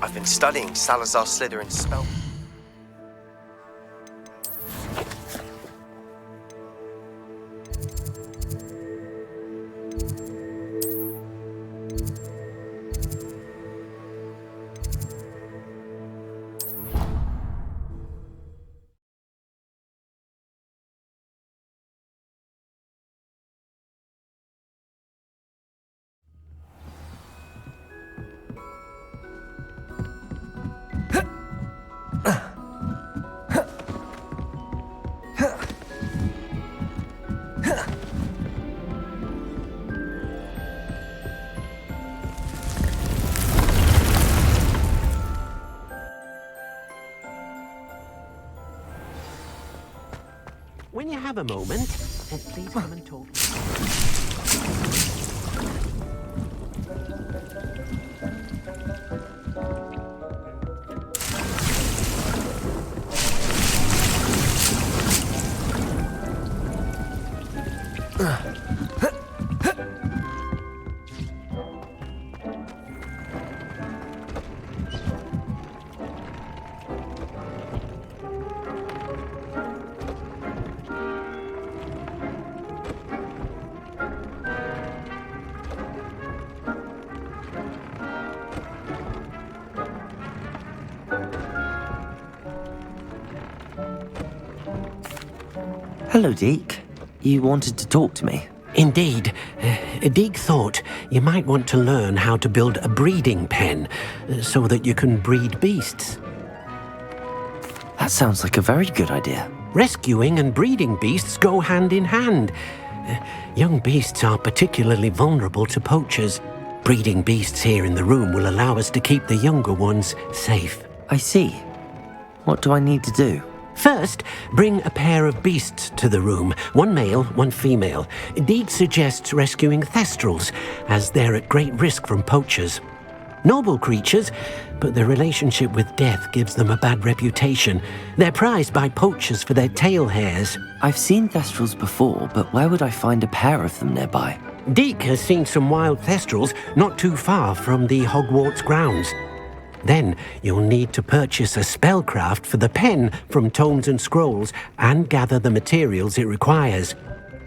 I've been studying Salazar Slytherin's spell. When you have a moment, please come and talk. Hello, Deke. You wanted to talk to me? Indeed. Deek thought you might want to learn how to build a breeding pen so that you can breed beasts. That sounds like a very good idea. Rescuing and breeding beasts go hand in hand. Young beasts are particularly vulnerable to poachers. Breeding beasts here in the room will allow us to keep the younger ones safe. I see. What do I need to do? First, bring a pair of beasts to the room, one male, one female. Deed suggests rescuing thestrals, as they're at great risk from poachers. Noble creatures, but their relationship with death gives them a bad reputation. They're prized by poachers for their tail hairs. I've seen thestrals before, but where would I find a pair of them nearby? Deke has seen some wild thestrals not too far from the Hogwarts grounds. Then you'll need to purchase a spellcraft for the pen from Tomes and Scrolls and gather the materials it requires.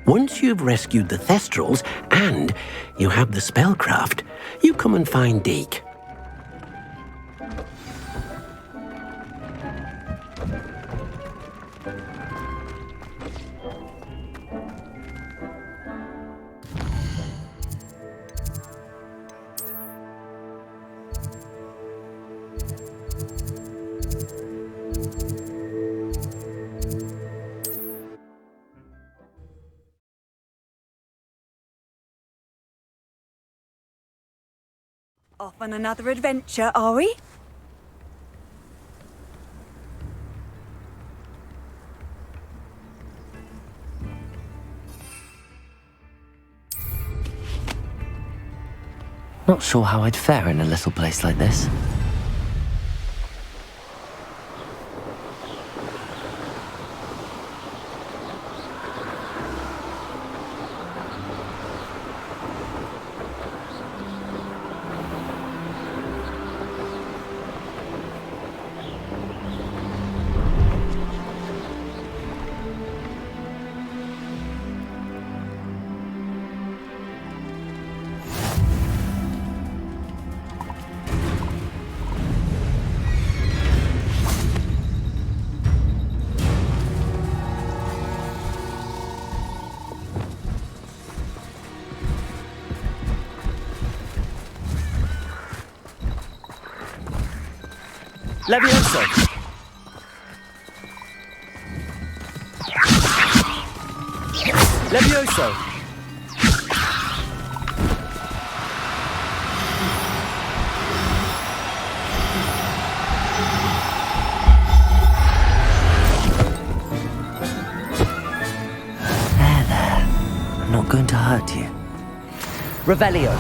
Once you've rescued the thestrals and you have the spellcraft, you come and find Deke. Off on another adventure, are we? Not sure how I'd fare in a little place like this. Levioso! Levioso! There. I'm not going to hurt you. Revelio!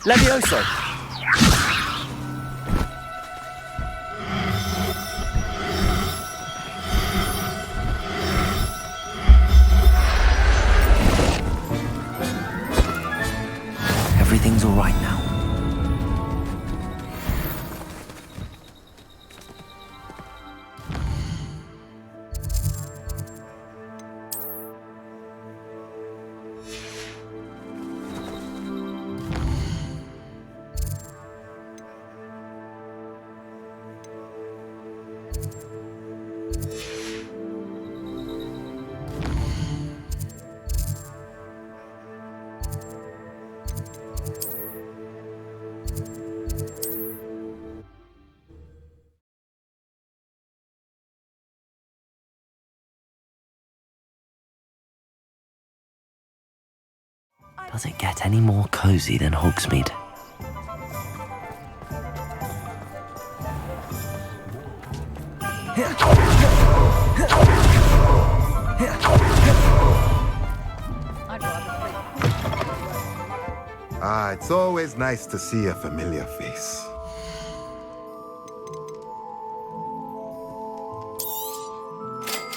Levioso! Everything's all right now. Does it get any more cozy than Hogsmeade? It's always nice to see a familiar face.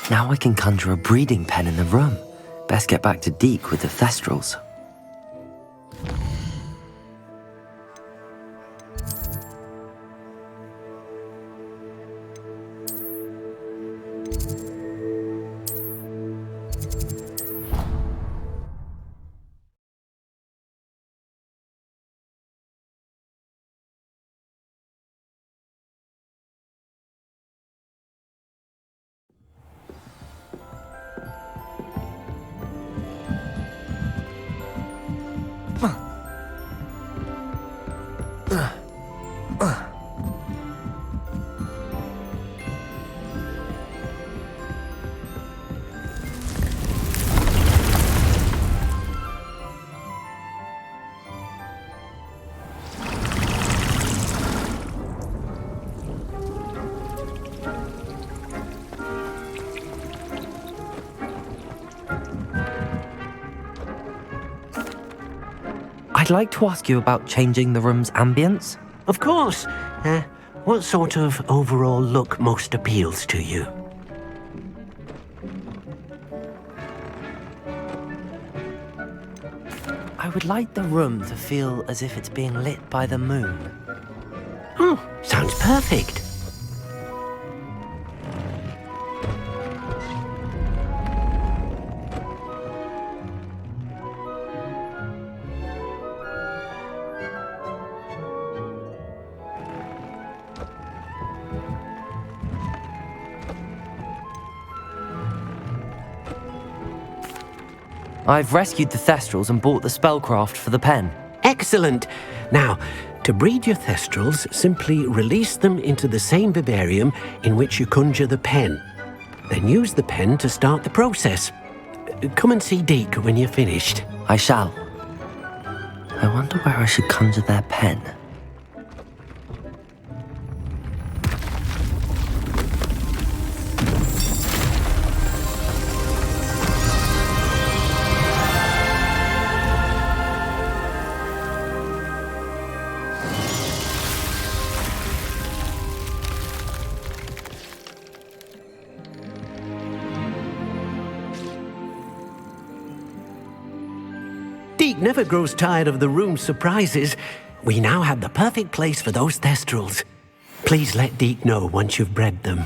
Now I can conjure a breeding pen in the room. Best get back to Deke with the Thestrals. I'd like to ask you about changing the room's ambience. Of course. What sort of overall look most appeals to you? I would like the room to feel as if it's being lit by the moon. Oh, sounds perfect. I've rescued the Thestrals and bought the spellcraft for the pen. Excellent. Now, to breed your Thestrals, simply release them into the same vivarium in which you conjure the pen. Then use the pen to start the process. Come and see Deke when you're finished. I shall. I wonder where I should conjure their pen. Deke never grows tired of the room's surprises. We now have the perfect place for those Thestrals. Please let Deke know once you've bred them.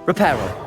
Reparo.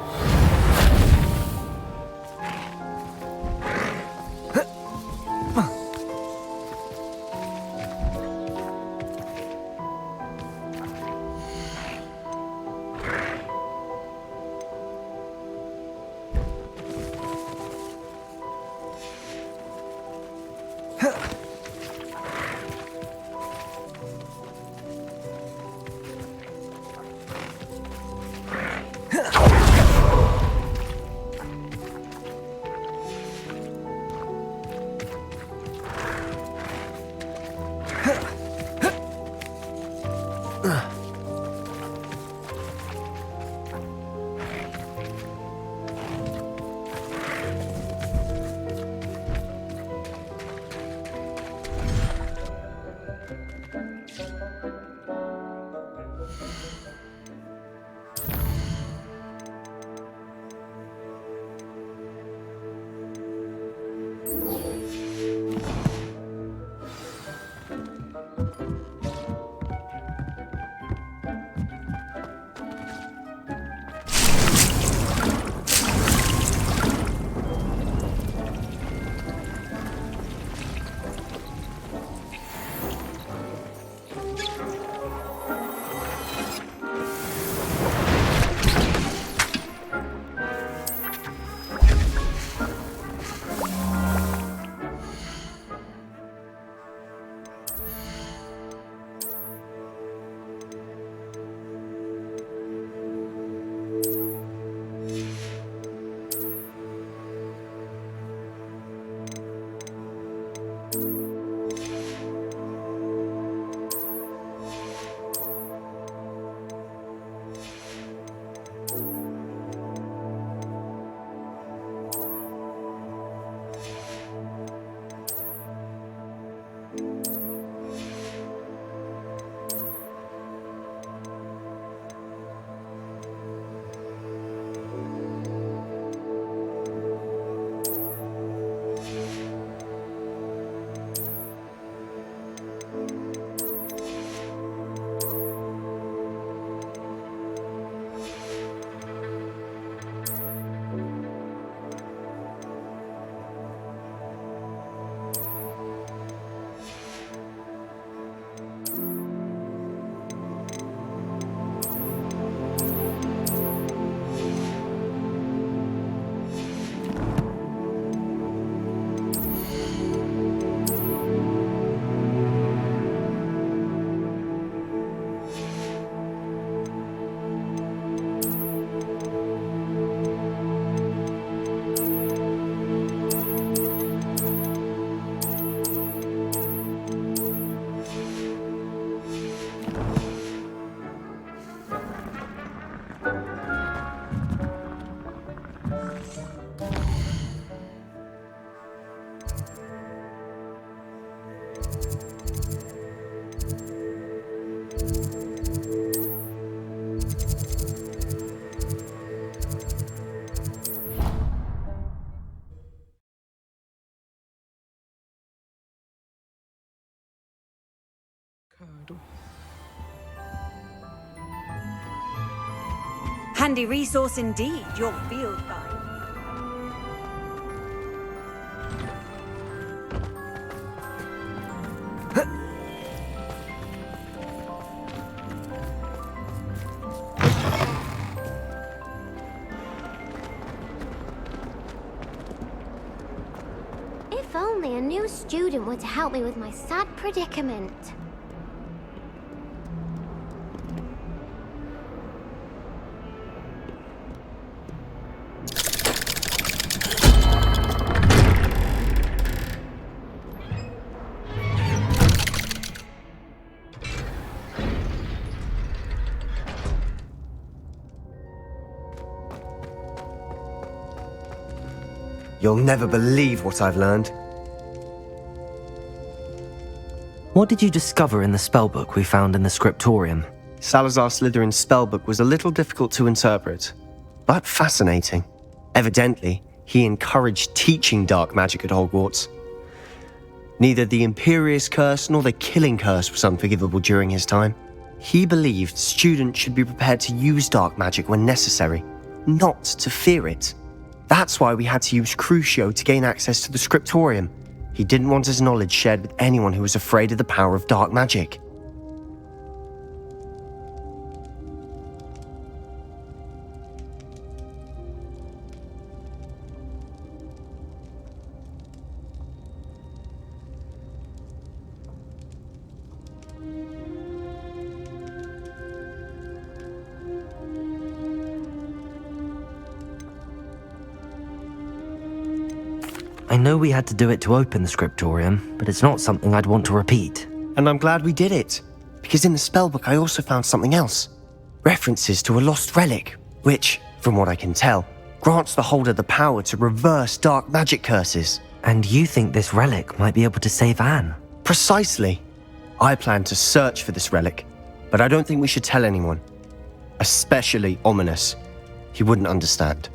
Handy resource indeed, your field guide. If only a new student were to help me with my sad predicament. You'll never believe what I've learned. What did you discover in the spellbook we found in the scriptorium? Salazar Slytherin's spellbook was a little difficult to interpret, but fascinating. Evidently, he encouraged teaching dark magic at Hogwarts. Neither the Imperious Curse nor the Killing Curse was unforgivable during his time. He believed students should be prepared to use dark magic when necessary, not to fear it. That's why we had to use Crucio to gain access to the scriptorium. He didn't want his knowledge shared with anyone who was afraid of the power of dark magic. I know we had to do it to open the scriptorium, but it's not something I'd want to repeat. And I'm glad we did it, because in the spellbook I also found something else. References to a lost relic, which, from what I can tell, grants the holder the power to reverse dark magic curses. And you think this relic might be able to save Anne? Precisely. I plan to search for this relic, but I don't think we should tell anyone. Especially Ominous. He wouldn't understand.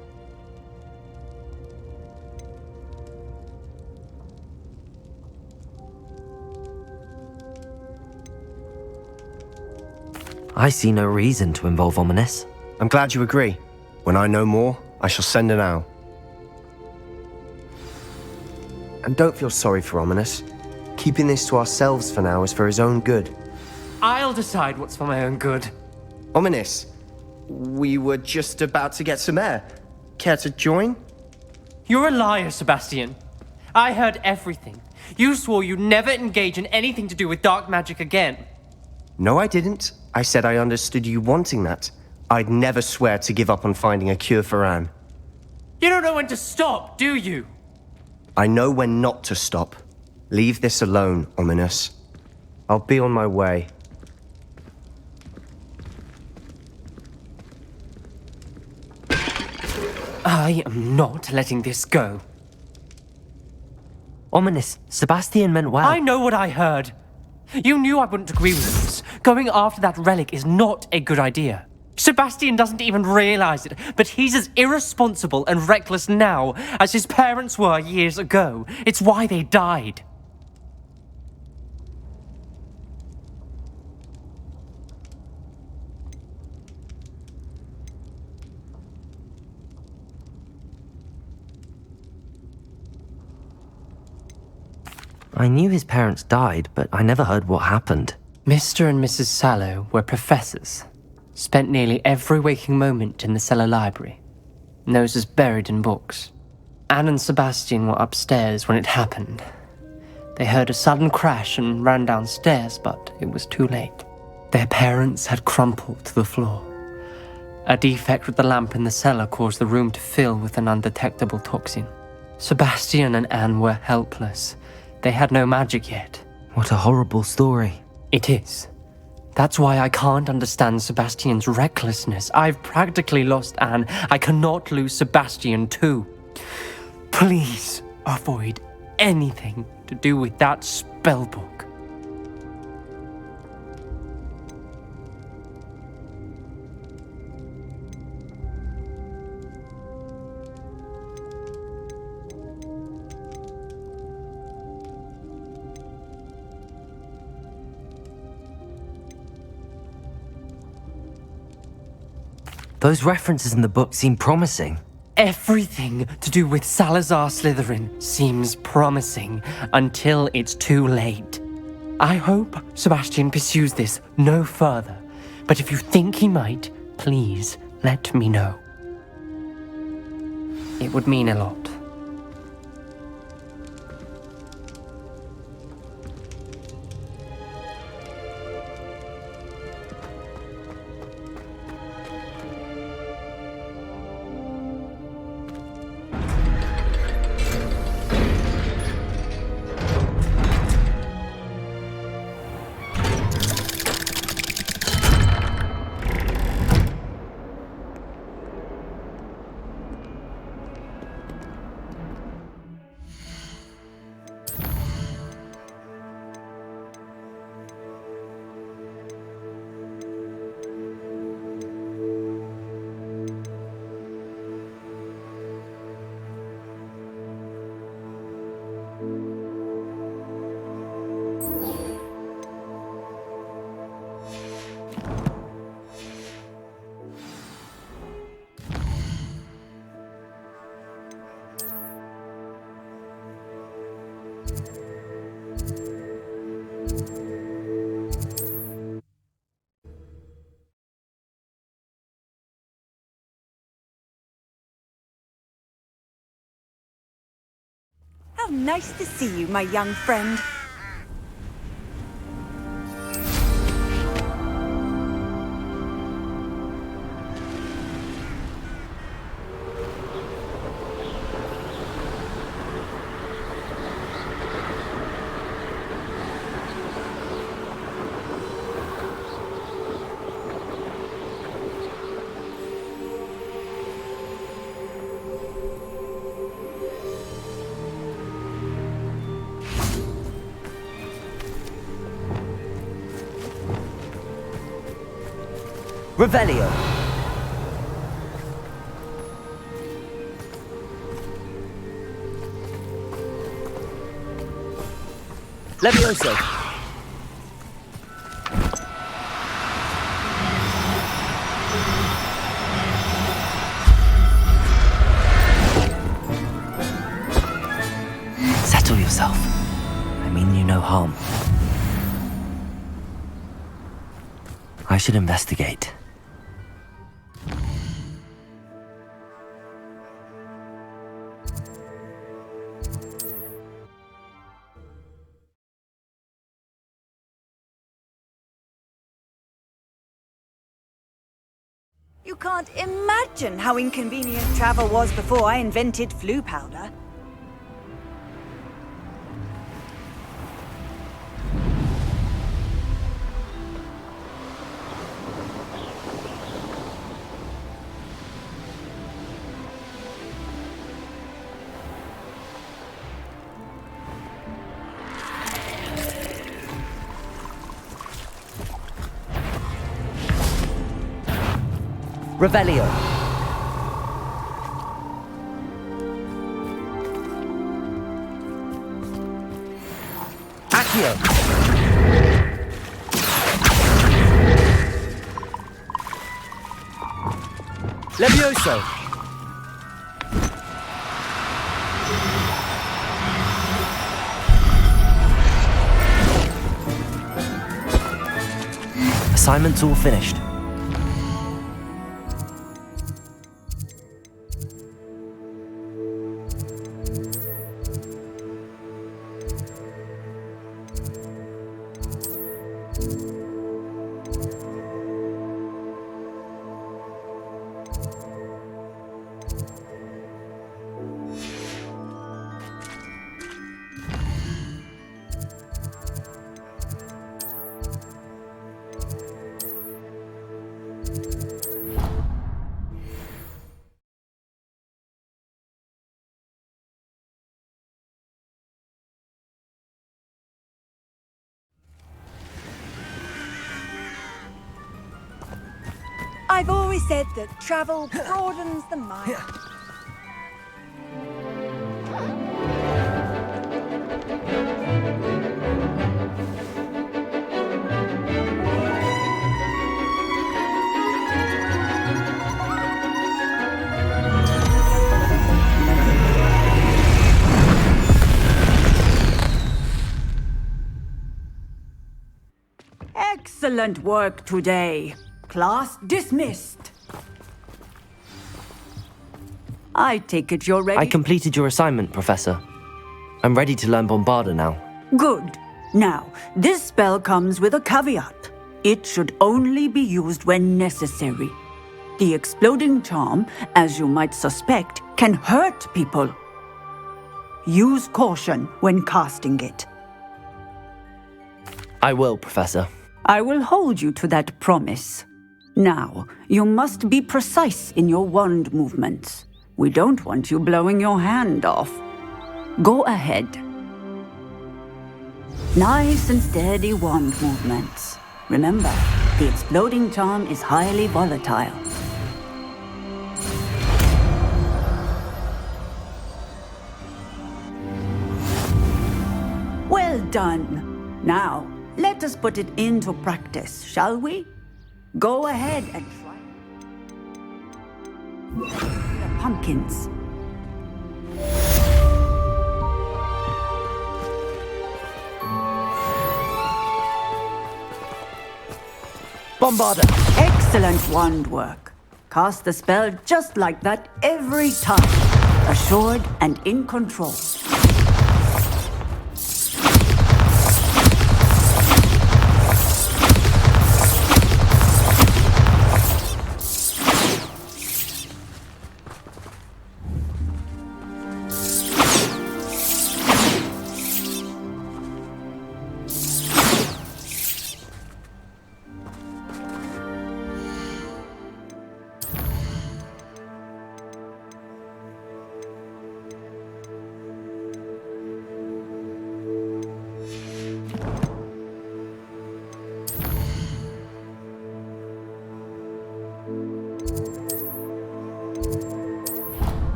I see no reason to involve Ominous. I'm glad you agree. When I know more, I shall send an owl. And don't feel sorry for Ominous. Keeping this to ourselves for now is for his own good. I'll decide what's for my own good. Ominous, we were just about to get some air. Care to join? You're a liar, Sebastian. I heard everything. You swore you'd never engage in anything to do with dark magic again. No, I didn't. I said I understood you wanting that. I'd never swear to give up on finding a cure for Anne. You don't know when to stop, do you? I know when not to stop. Leave this alone, Ominous. I'll be on my way. I am not letting this go. Ominous, Sebastian meant well. I know what I heard. You knew I wouldn't agree with this. Going after that relic is not a good idea. Sebastian doesn't even realize it, but he's as irresponsible and reckless now as his parents were years ago. It's why they died. I knew his parents died, but I never heard what happened. Mr. and Mrs. Sallow were professors. Spent nearly every waking moment in the cellar library. Noses buried in books. Anne and Sebastian were upstairs when it happened. They heard a sudden crash and ran downstairs, but it was too late. Their parents had crumpled to the floor. A defect with the lamp in the cellar caused the room to fill with an undetectable toxin. Sebastian and Anne were helpless. They had no magic yet. What a horrible story. It is. That's why I can't understand Sebastian's recklessness. I've practically lost Anne. I cannot lose Sebastian too. Please avoid anything to do with that spellbook. Those references in the book seem promising. Everything to do with Salazar Slytherin seems promising until it's too late. I hope Sebastian pursues this no further, but if you think he might, please let me know. It would mean a lot. nice to see you, my young friend. Revelio. Levioso. Settle yourself. I mean you no harm. I should investigate. You can't imagine how inconvenient travel was before I invented flu powder. Revelio. Accio. Levioso. Assignment's all finished. I've always said that travel broadens the mind. Excellent work today. Class dismissed. I take it you're ready? I completed your assignment, Professor. I'm ready to learn Bombarda now. Good. Now, this spell comes with a caveat. It should only be used when necessary. The exploding charm, as you might suspect, can hurt people. Use caution when casting it. I will, Professor. I will hold you to that promise. Now, you must be precise in your wand movements. We don't want you blowing your hand off. Go ahead. Nice and steady wand movements. Remember, the exploding charm is highly volatile. Well done. Now, let us put it into practice, shall we? Go ahead and try the pumpkins. Bombarda! Excellent wand work. Cast the spell just like that every time. Assured and in control.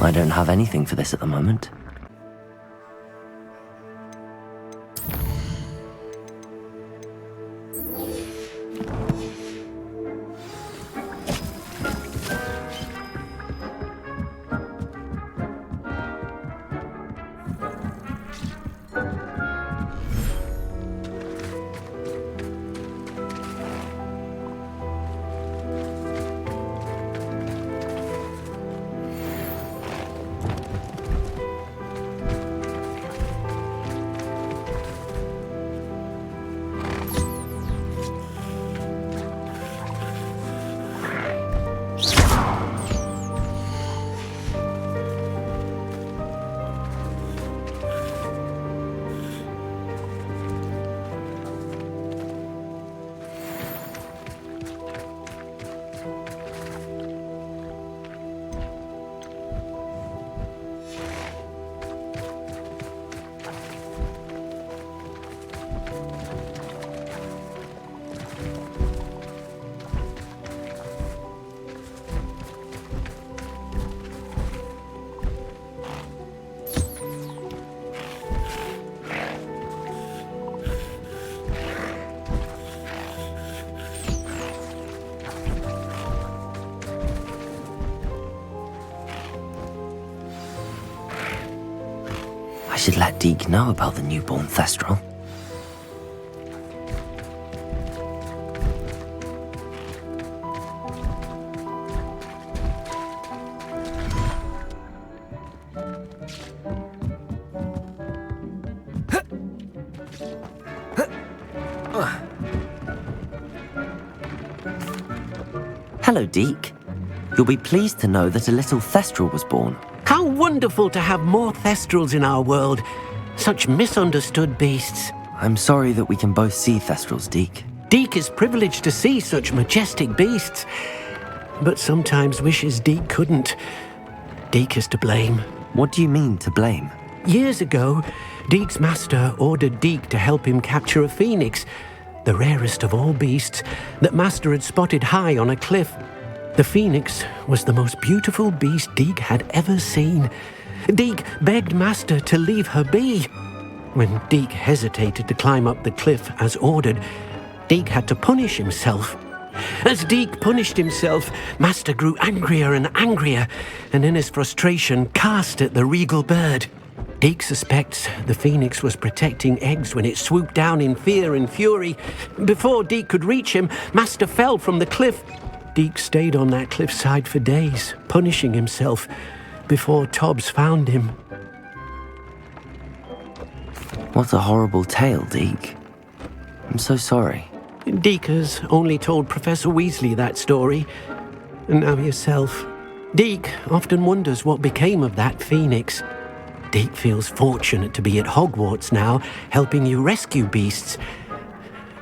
I don't have anything for this at the moment. I should let Deke know about the newborn Thestral. Hello, Deke. You'll be pleased to know that a little Thestral was born. How wonderful to have more Thestrals in our world. Such misunderstood beasts. I'm sorry that we can both see Thestrals, Deke. Deke is privileged to see such majestic beasts, but sometimes wishes Deke couldn't. Deke is to blame. What do you mean, to blame? Years ago, Deke's master ordered Deke to help him capture a phoenix, the rarest of all beasts, that Master had spotted high on a cliff. The phoenix was the most beautiful beast Deke had ever seen. Deke begged Master to leave her be. When Deke hesitated to climb up the cliff as ordered, Deke had to punish himself. As Deke punished himself, Master grew angrier and angrier, and in his frustration cast at the regal bird. Deke suspects the phoenix was protecting eggs when it swooped down in fear and fury. Before Deke could reach him, Master fell from the cliff. Deke stayed on that cliffside for days, punishing himself, before Tobbs found him. What a horrible tale, Deke. I'm so sorry. Deke has only told Professor Weasley that story, and now yourself. Deke often wonders what became of that phoenix. Deke feels fortunate to be at Hogwarts now, helping you rescue beasts.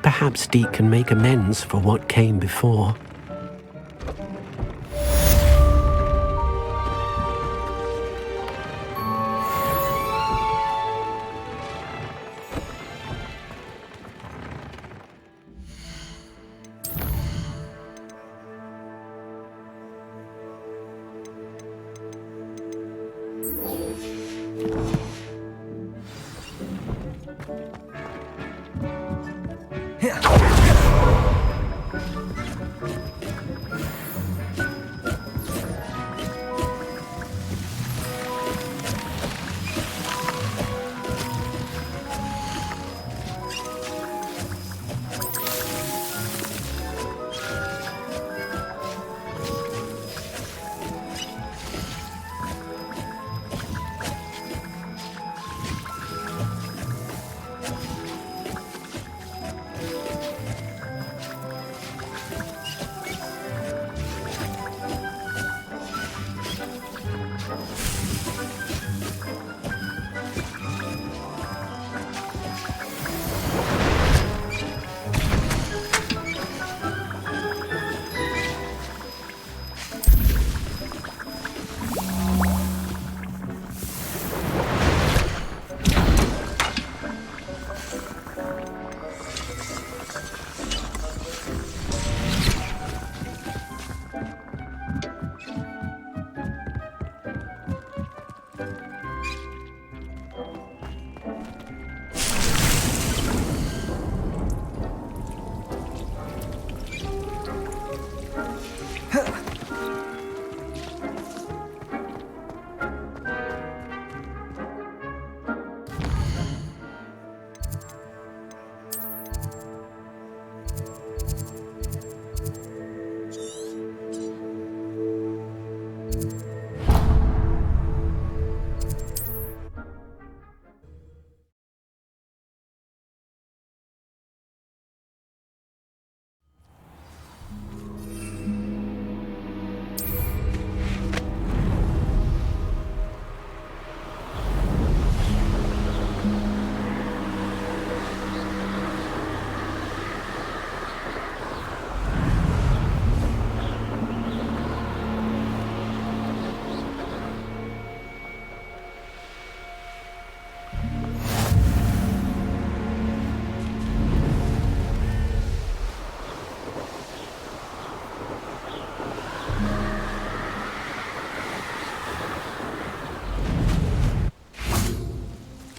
Perhaps Deke can make amends for what came before.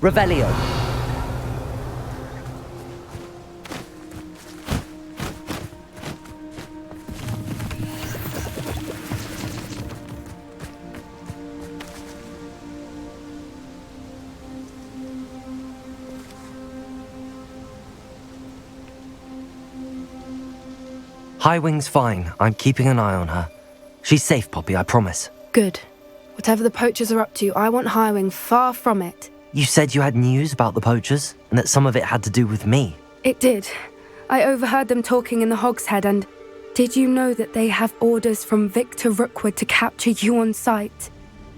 Revelio. Highwing's fine. I'm keeping an eye on her. She's safe, Poppy, I promise. Good. Whatever the poachers are up to, I want Highwing far from it. You said you had news about the poachers, and that some of it had to do with me. It did. I overheard them talking in the Hogshead, and did you know that they have orders from Victor Rookwood to capture you on sight?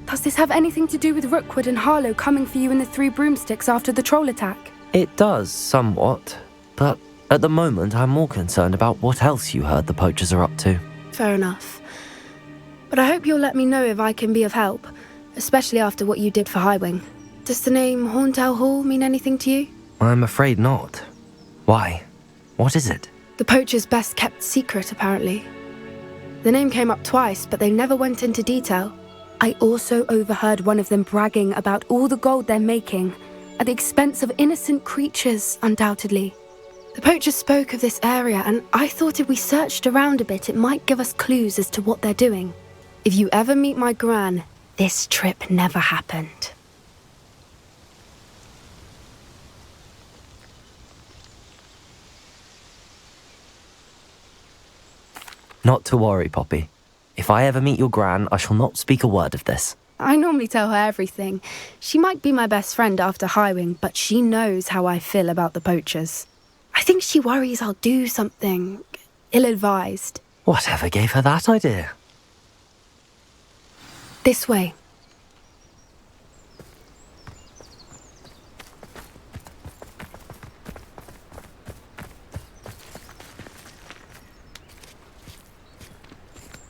Does this have anything to do with Rookwood and Harlow coming for you in the Three Broomsticks after the troll attack? It does, somewhat. But At the moment, I'm more concerned about what else you heard the poachers are up to. Fair enough. But I hope you'll let me know if I can be of help, especially after what you did for Highwing. Does the name Horntail Hall mean anything to you? I'm afraid not. Why? What is it? The poacher's best kept secret, apparently. The name came up twice, but they never went into detail. I also overheard one of them bragging about all the gold they're making, at the expense of innocent creatures, undoubtedly. The poacher spoke of this area, and I thought if we searched around a bit, it might give us clues as to what they're doing. If you ever meet my gran, this trip never happened. Not to worry, Poppy. If I ever meet your gran, I shall not speak a word of this. I normally tell her everything. She might be my best friend after Highwing, but she knows how I feel about the poachers. I think she worries I'll do something ill-advised. Whatever gave her that idea? This way.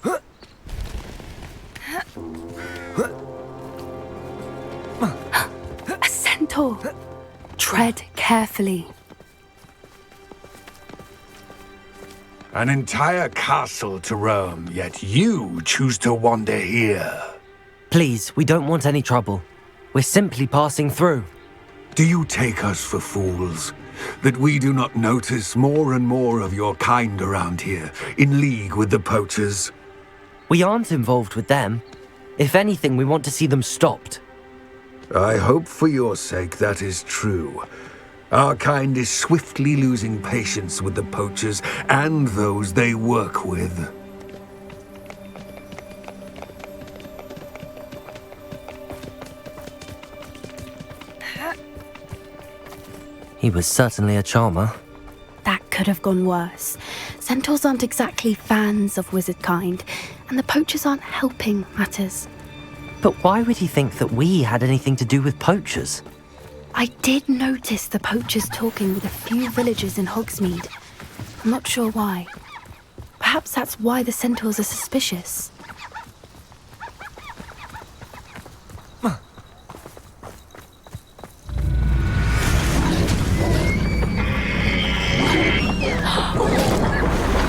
A centaur. Tread carefully. An entire castle to roam, yet you choose to wander here. Please, we don't want any trouble. We're simply passing through. Do you take us for fools? That we do not notice more and more of your kind around here, in league with the poachers? We aren't involved with them. If anything, we want to see them stopped. I hope for your sake that is true. Our kind is swiftly losing patience with the poachers and those they work with. He was certainly a charmer. That could have gone worse. Centaurs aren't exactly fans of wizard kind, and the poachers aren't helping matters. But why would he think that we had anything to do with poachers? I did notice the poachers talking with a few villagers in Hogsmeade. I'm not sure why. Perhaps that's why the centaurs are suspicious.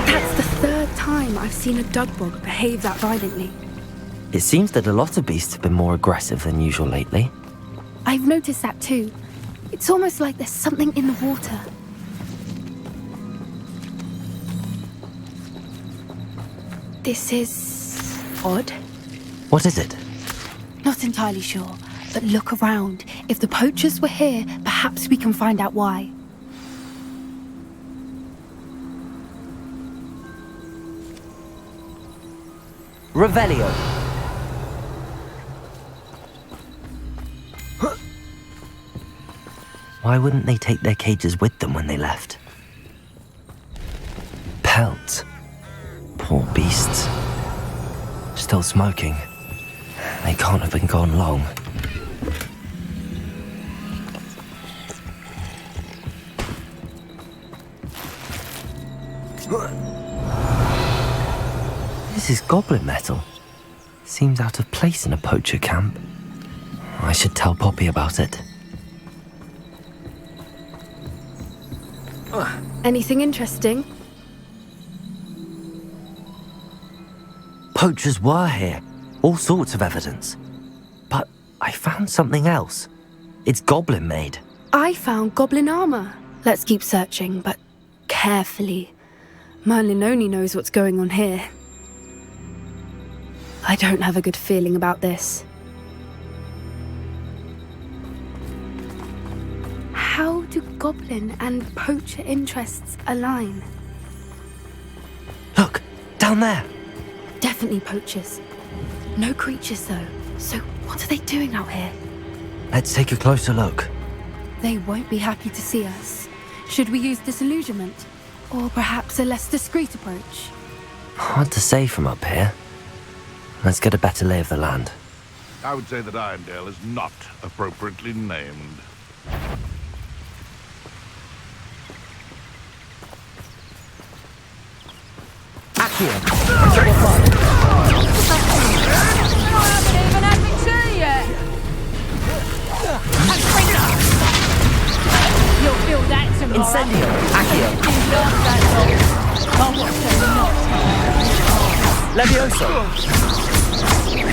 That's the third time I've seen a dugbog behave that violently. It seems that a lot of beasts have been more aggressive than usual lately. I've noticed that too. It's almost like there's something in the water. This is odd. What is it? Not entirely sure, but look around. If the poachers were here, perhaps we can find out why. Revelio. Why wouldn't they take their cages with them when they left? Pelts. Poor beasts. Still smoking. They can't have been gone long. This is goblin metal. Seems out of place in a poacher camp. I should tell Poppy about it. Anything interesting? Poachers were here. All sorts of evidence. But I found something else. It's goblin made. I found goblin armor. Let's keep searching, but carefully. Merlin only knows what's going on here. I don't have a good feeling about this. How do goblin and poacher interests align? Look, down there. Definitely poachers. No creatures though. So what are they doing out here? Let's take a closer look. They won't be happy to see us. Should we use disillusionment? Or perhaps a less discreet approach? Hard to say from up here. Let's get a better lay of the land. I would say that Irondale is not appropriately named. Accio! Drop a blow! I haven't even had me tea yet! You'll feel that tomorrow. Incendio! Accio! Levioso! Accio!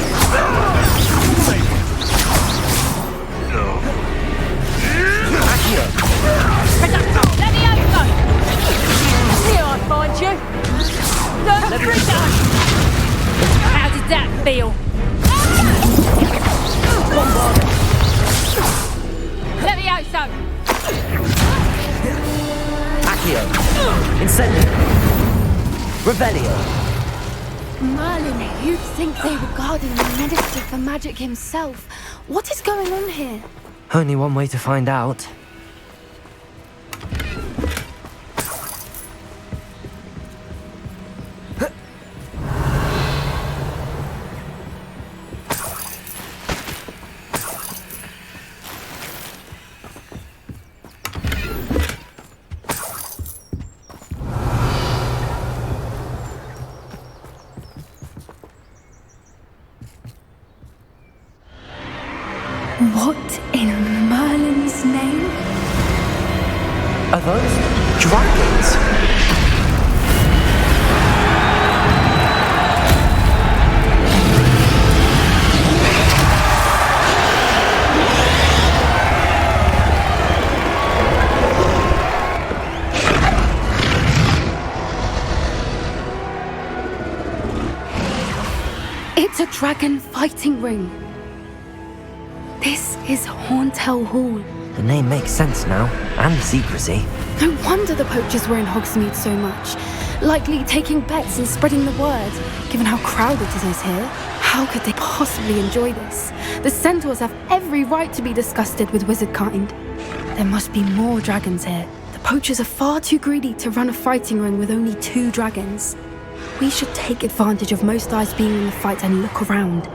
Levioso! Here I find you! The trigger! How did that feel? Levioso! Accio! Incendio! Revelio! Merlin, you'd think they were guarding the Minister for Magic himself. What is going on here? Only one way to find out. What in Merlin's name? Are those dragons? It's a dragon fighting ring. This is Hauntel Hall. The name makes sense now, and the secrecy. No wonder the poachers were in Hogsmeade so much. Likely taking bets and spreading the word, given how crowded it is here. How could they possibly enjoy this? The centaurs have every right to be disgusted with wizard kind. There must be more dragons here. The poachers are far too greedy to run a fighting ring with only 2 dragons. We should take advantage of most eyes being in the fight and look around.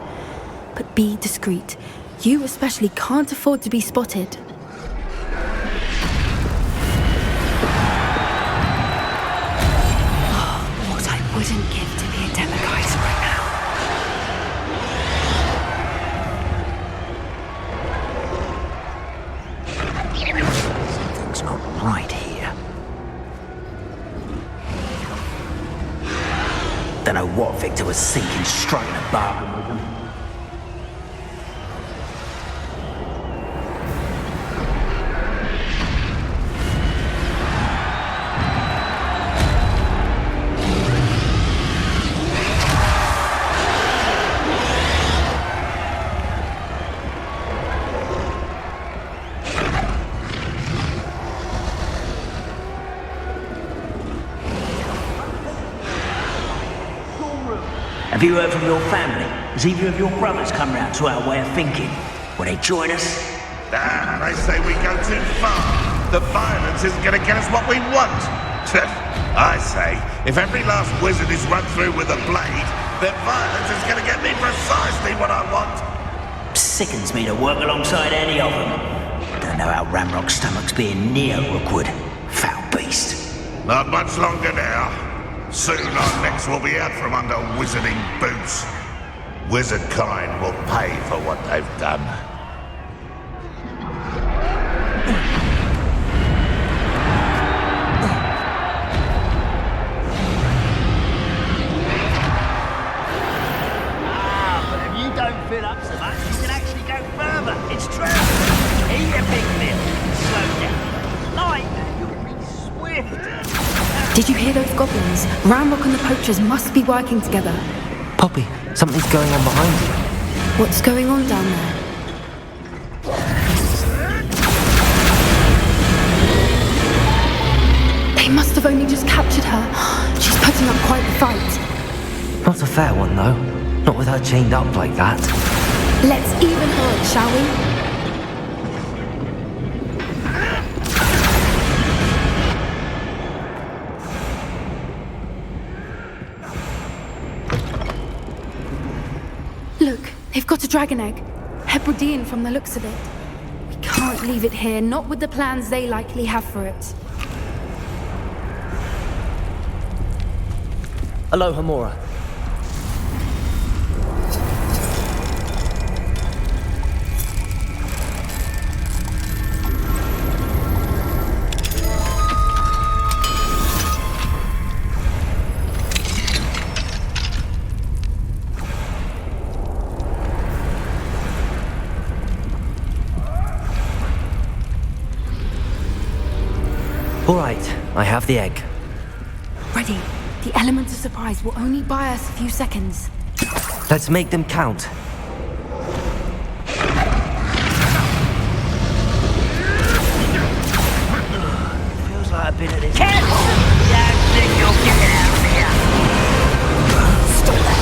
But be discreet. You especially can't afford to be spotted. What I wouldn't give to be a demigod right now. Something's not right here. Don't know what Victor was thinking, striking a bargain with them. Have you heard from your family? Has either of your brothers come round to our way of thinking? Will they join us? Damn, they say we go too far. The violence isn't going to get us what we want. I say, if every last wizard is run through with a blade, then violence is going to get me precisely what I want. Sickens me to work alongside any of them. Don't know how Ramrock's stomach's being near Rookwood. Foul beast. Not much longer now. Soon our necks will be out from under wizarding boots. Wizard kind will pay for what they've done. But if you don't fill up so much, you can actually go further. It's true. Eat a big meal. Slow down. Like that, you'll be swift. Did you hear those goblins? Ramrock and the poachers must be working together. Poppy, something's going on behind you. What's going on down there? They must have only just captured her. She's putting up quite the fight. Not a fair one, though. Not with her chained up like that. Let's even her up, shall we? Look, they've got a dragon egg. Hebridean from the looks of it. We can't leave it here, not with the plans they likely have for it. Aloha Mora. All right, I have the egg. Ready. The element of surprise will only buy us a few seconds. Let's make them count. Feels like I've been at this. Careful! Don't think you'll get out of here. Stop that!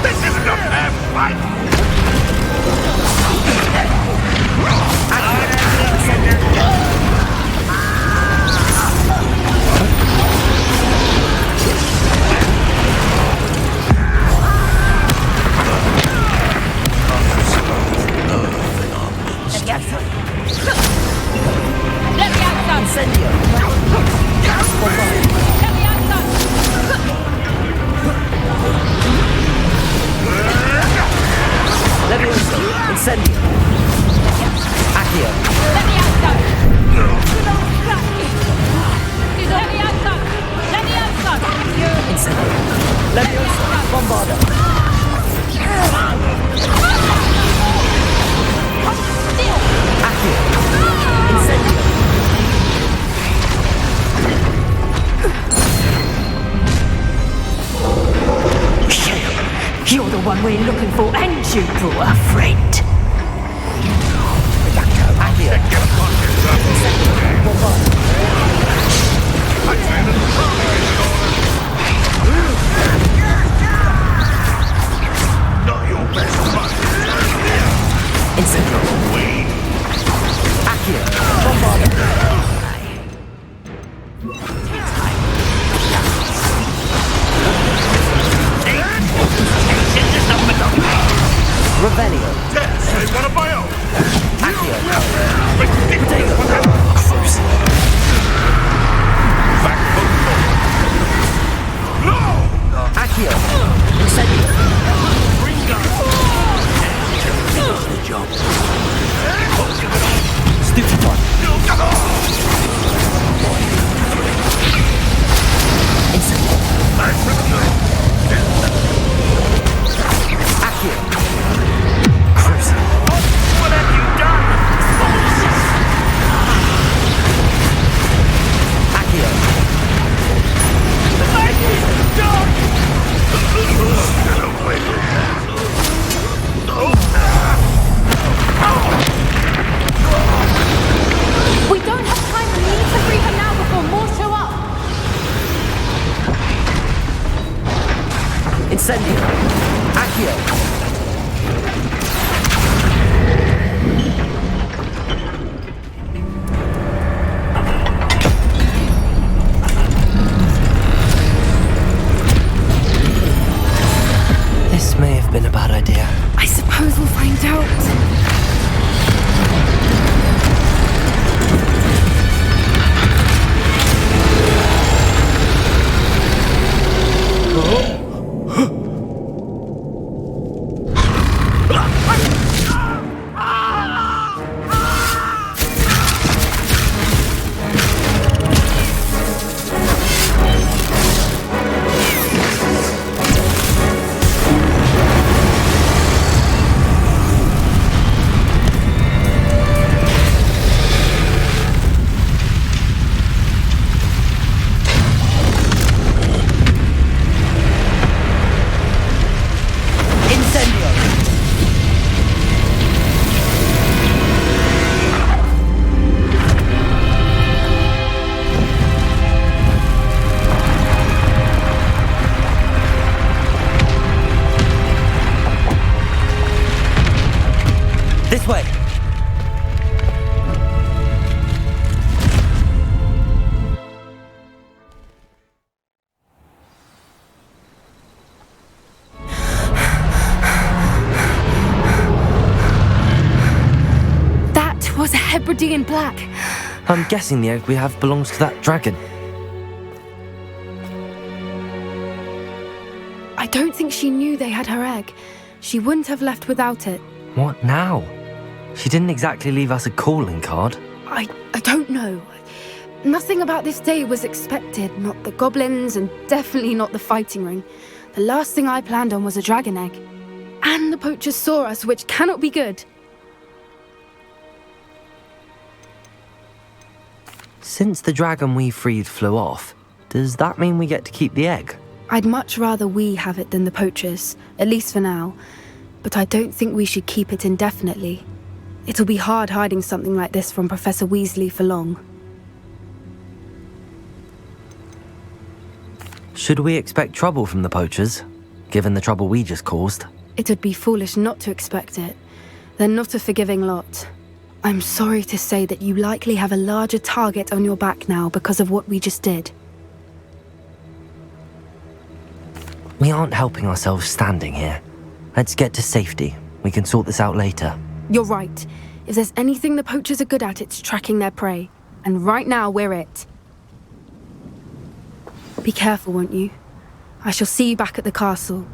This isn't a fair fight! Incendio! Levioso! Incendio! Accio! Incendio! Levioso! Bombarda! Accio! Incendio! You're the one we're looking for, and you brought a friend. Not your best fun. Incendio! Accio! Bombarda! Revelio. Yes, one of my own. Accio. Ridiculous. Cruise. Back foot forward. No! Accio. Incendio. Ringo. Finish the job. Stupid one. Incendio. Accio. Cruise. What have you done? Accio. We don't have time. We need to free her now before more show up. Incendio. Accio. This may have been a bad idea. I suppose we'll find out. This way. That was a Hebridean black. I'm guessing the egg we have belongs to that dragon. I don't think she knew they had her egg. She wouldn't have left without it. What now? She didn't exactly leave us a calling card. I don't know. Nothing about this day was expected. Not the goblins, and definitely not the fighting ring. The last thing I planned on was a dragon egg. And the poachers saw us, which cannot be good. Since the dragon we freed flew off, does that mean we get to keep the egg? I'd much rather we have it than the poachers, at least for now. But I don't think we should keep it indefinitely. It'll be hard hiding something like this from Professor Weasley for long. Should we expect trouble from the poachers, given the trouble we just caused? It would be foolish not to expect it. They're not a forgiving lot. I'm sorry to say that you likely have a larger target on your back now because of what we just did. We aren't helping ourselves standing here. Let's get to safety. We can sort this out later. You're right. If there's anything the poachers are good at, it's tracking their prey. And right now, we're it. Be careful, won't you? I shall see you back at the castle.